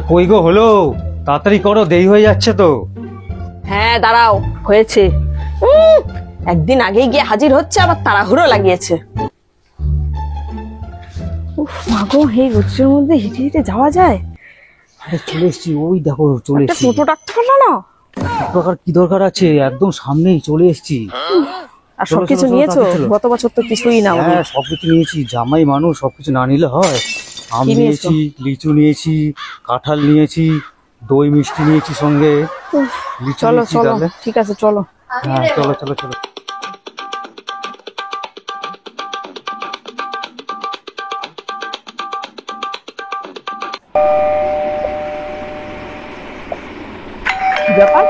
কই গো হলো? তাড়াতাড়ি করো, দেরি হয়ে যাচ্ছে তো। হ্যাঁ দাঁড়াও, হয়েছে। একদিন আগেই গিয়ে হাজির হচ্ছে, আবার তাড়াহুড়ো লাগিয়েছে। উফ মাগো, এই রোদ্রের মধ্যে হেঁটে হেঁটে যাওয়া যায়? আরে চলে এসছি, ওই দেখো চলে একটা এসছি। টোটো ডাকতে পারলো না? দরকার কি দরকার আছে, একদম সামনেই চলে এসছি। আর চলো, সবকিছু চলো, নিয়েছো? তাড়াতাড়ি চলো। গত বছর তো কিছুই না। হ্যাঁ সবকিছু নিয়েছি, জামাই মানুষ, সবকিছু না নিলে হয়। আম কি নিয়েছো? নিয়েছি, লিচু নিয়েছি, কাঁঠাল নিয়েছি, দই মিষ্টি নিয়েছি সঙ্গে। লিচু চলো নিয়েছি, চলো, তাহলে ঠিক আছে চলো। হ্যাঁ চলো চলো চলো। কি ব্যাপার,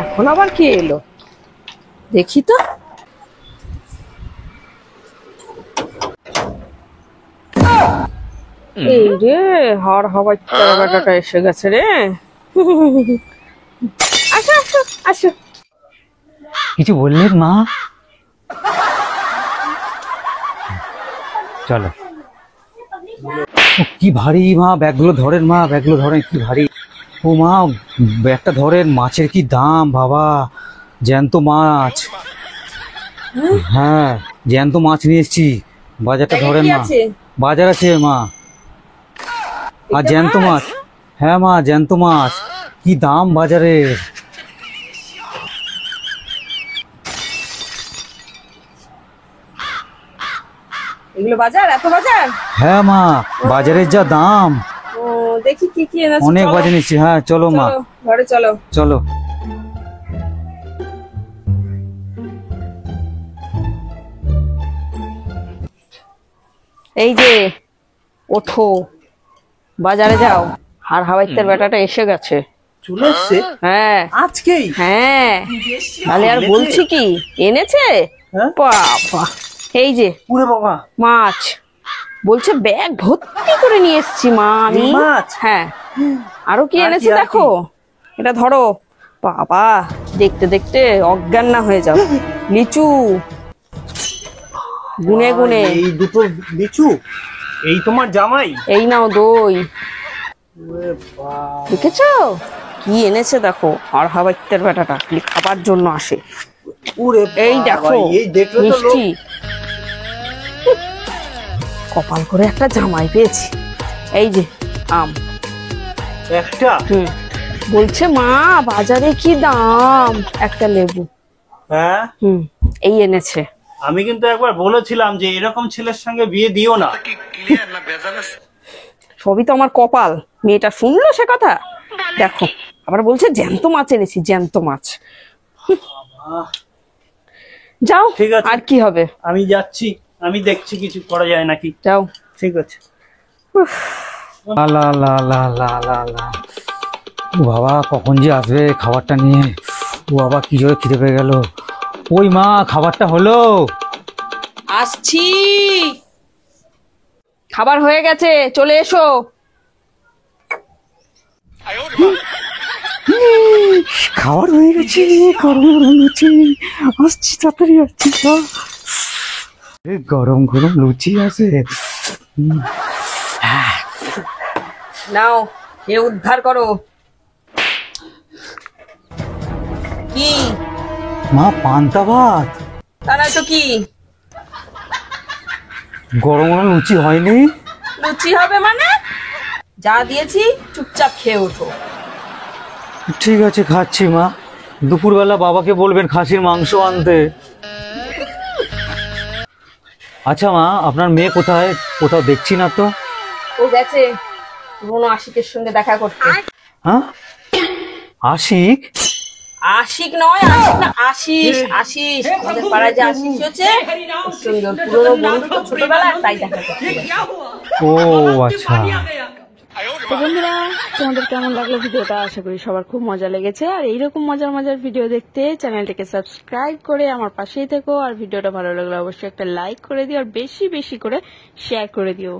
এখন আবার কে এলো? দেখি তো। এই রে, হার হওয়ার বেটাটা এসে গেছে রে। আসো আসো আসো। কিছু বললেন মা? চলো। ও, কি ভারী মা, ব্যাগগুলো ধরেন মা, ব্যাগগুলো ধরেন, কি ভারী। ও মা, ব্যাগটা ধরেন, মাছের কি দাম বাবা, জ্যান্ত মাছ। হ্যাঁ জ্যান্ত মাছ নিয়ে এসছি, বাজারটা ব্যাগে ধরেন কি মা। আছে? বাজার আছে মা, আর এটা জ্যান্ত মাছ। হ্যাঁ মা, জ্যান্ত মাছ, কি দাম বাজারের। এগুলো বাজার, এত বাজার? হ্যাঁ মা, বাজারের যা দাম। ও, দেখি কি কি এনেছো। অনেক চলো, বাজার নিচ্ছি। হ্যাঁ চলো মা, চলো, ঘরে চলো। চলো। এই যে, ওঠো, বাজারে যাও। আর হাওয়াইতের বেটাটা এসে গেছে। চলে এসছে হ্যাঁ আজকেই? হ্যাঁ, তাহলে আর বলছি কি, এনেছে। হ্যাঁ? বাবা, এই যে ওরে বাবা, মাছ। বলছে ব্যাগ ভর্তি করে নিয়ে এসছি মা আমি। এই মাছ? হ্যাঁ, আরো কি আর এনেছে কি, আর দেখো। এটা ধরো। বাবা, দেখতে দেখতে অজ্ঞান না হয়ে যাও। লিচু, গুনে গুনে। এই দুটো লিচু, এই তোমার জামাই? এই নাও দই। ওরে বাবা, দেখেছো কি এনেছে দেখো। আর হাওয়াইতের বেটাটা খালি খাবার জন্য আসে। ওরে এই বাবা, দেখো এই দেখলে তো লোক। মিষ্টি। কপাল করে একটা জামাই পেয়েছি। এই যে আম। একটা? বলছে মা বাজারে কি দাম, একটা লেবু। হ্যাঁ, এই এনেছে। আমি কিন্তু একবার বলেছিলাম যে এরকম ছেলের সঙ্গে বিয়ে দিও না। সবই তো আমার কপাল, মেয়েটা শুনলো সে কথা। দেখো, আবার বলছে জ্যান্ত মাছ এনেছি, জ্যান্ত মাছ। যাও, ঠিক আছে। আর কি হবে। আমি যাচ্ছি, আমি দেখছি কিছু করা যায় নাকি। যাও। ঠিক আছে। লা লা লা লা লা লা লা। ও বাবা, কখন যে আসবে খাবারটা নিয়ে। ও বাবা, কি জোরে খিদে পেয়ে গেল। ওই মা, খাবারটা হলো? আসছি, খাবার হয়ে গেছে, চলে এসো। খাবার হয়ে গেছে, গরম গরম লুচি। আসছি, তাড়াতাড়ি আসছি। গরম গরম লুচি আছে। নাও, এ উদ্ধার করো। কি? মা, পান্তা ভাত। তা নয় তো কি? গরম গরম লুচি হয়নি? লুচি হবে মানে? যা দিয়েছি চুপচাপ খেয়ে ওঠো। ঠিক আছে, খাচ্ছি মা। দুপুরবেলা বাবাকে বলবেন খাসির মাংস আনতে। আচ্ছা মা, আপনার মেয়ে কোথায়? কোথাও দেখছি না তো। ও গেছে পুরোনো আশিকের সঙ্গে দেখা করতে। হ্যাঁ, আশিক? আশিক নয়, আশিক না, আশিস। আশিস, আমাদের পাড়ায় যে আশিস হচ্ছে, ওর সঙ্গে ওর পুরোনো বন্ধু তো ছোটবেলার, তাই দেখা করতে গেছে। ও আচ্ছা। তো বন্ধুরা, তোমাদের কেমন লাগলো ভিডিওটা? আশা করি সবার খুব মজা লেগেছে। আর এইরকম মজার মজার ভিডিও দেখতে চ্যানেলটিকে সাবস্ক্রাইব করে আমার পাশেই থেকো। আর ভিডিওটা ভালো লাগলে অবশ্যই একটা লাইক করে দিও, আর বেশি বেশি করে শেয়ার করে দিও।